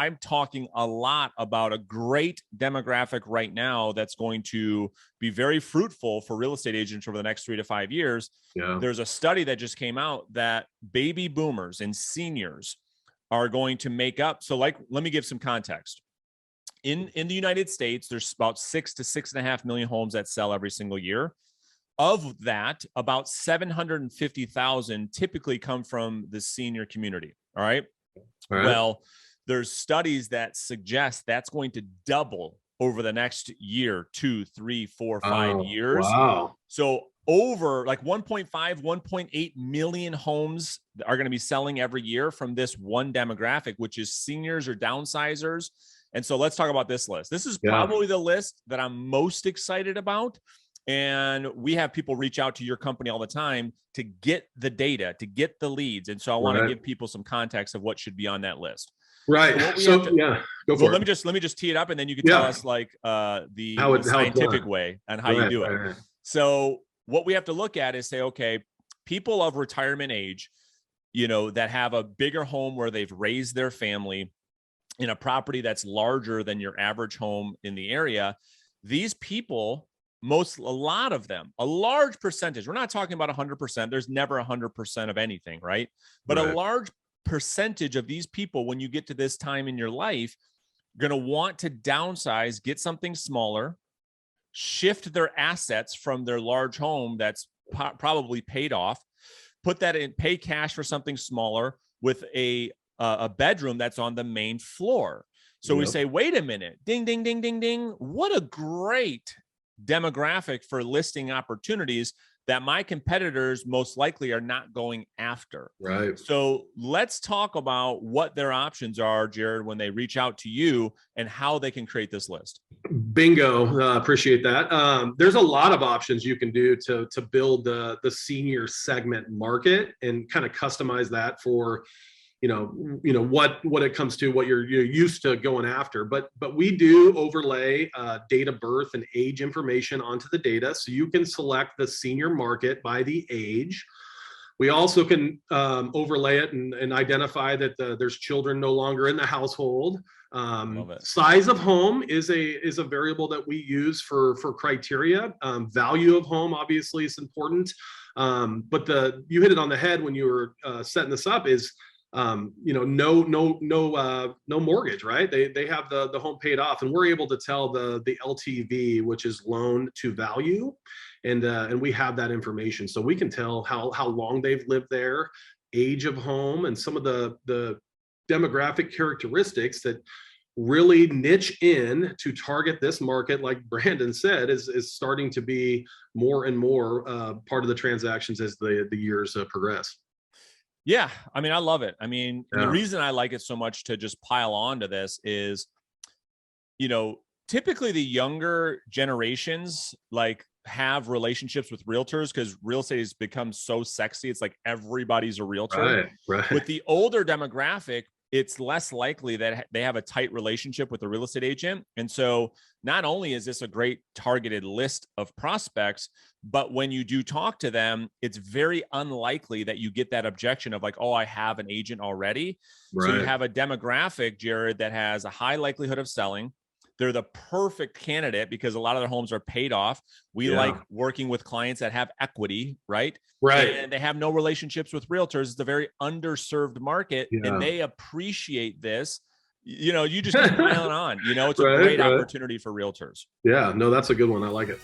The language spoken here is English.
I'm talking a lot about a great demographic right now that's going to be very fruitful for real estate agents over the next 3 to 5 years. Yeah. There's a study that just came out that baby boomers and seniors are going to make up. So let me give some context. In the United States, there's about 6 to 6.5 million homes that sell every single year. Of that, about 750,000 typically come from the senior community. All right. All right. Well, there's studies that suggest that's going to double over the next year, 2, 3, 4, 5 years. Wow. So over like 1.5, 1.8 million homes are going to be selling every year from this one demographic, which is seniors or downsizers. And so let's talk about this list. This is probably the list that I'm most excited about. And we have people reach out to your company all the time to get the data, to get the leads. And so I want to give people some context of what should be on that list. Right. So go for it. Let me just tee it up, and then you can tell us like the scientific way and how you do it. Right. So what we have to look at is say, okay, people of retirement age, that have a bigger home where they've raised their family in a property that's larger than your average home in the area. These people, a lot of them, a large percentage, we're not talking about 100%. There's never 100% of anything, right? But a large percentage of these people, when you get to this time in your life, going to want to downsize, get something smaller, shift their assets from their large home that's probably paid off, put that in, pay cash for something smaller with a bedroom that's on the main floor. So we say, wait a minute, ding, ding, ding, ding, ding. What a great demographic for listing opportunities that my competitors most likely are not going after. Right. So let's talk about what their options are, Jared, when they reach out to you and how they can create this list. Bingo. Appreciate that. There's a lot of options you can do to build the senior segment market and kind of customize that for what it comes to what you're used to going after, but we do overlay date of birth and age information onto the data, so you can select the senior market by the age. We also can overlay it and identify that there's children no longer in the household. Size of home is a variable that we use for criteria. Value of home obviously is important, but you hit it on the head when you were setting this up is no mortgage, right? They have the home paid off, and we're able to tell the LTV, which is loan to value, and we have that information, so we can tell how long they've lived there, age of home, and some of the demographic characteristics that really niche in to target this market. Like Brandon said, is starting to be more and more part of the transactions as the years progress. Yeah. I mean, I love it. I mean, the reason I like it so much to just pile on to this is, typically the younger generations have relationships with realtors because real estate has become so sexy. It's like everybody's a realtor. Right. With the older demographic, it's less likely that they have a tight relationship with a real estate agent. And so not only is this a great targeted list of prospects, but when you do talk to them, it's very unlikely that you get that objection of like, oh, I have an agent already. Right. So you have a demographic, Jared, that has a high likelihood of selling. They're the perfect candidate because a lot of their homes are paid off. We like working with clients that have equity, right? Right. And they have no relationships with realtors. It's a very underserved market, and they appreciate this. You just keep piling on. It's a great opportunity for realtors. Yeah, no, that's a good one. I like it.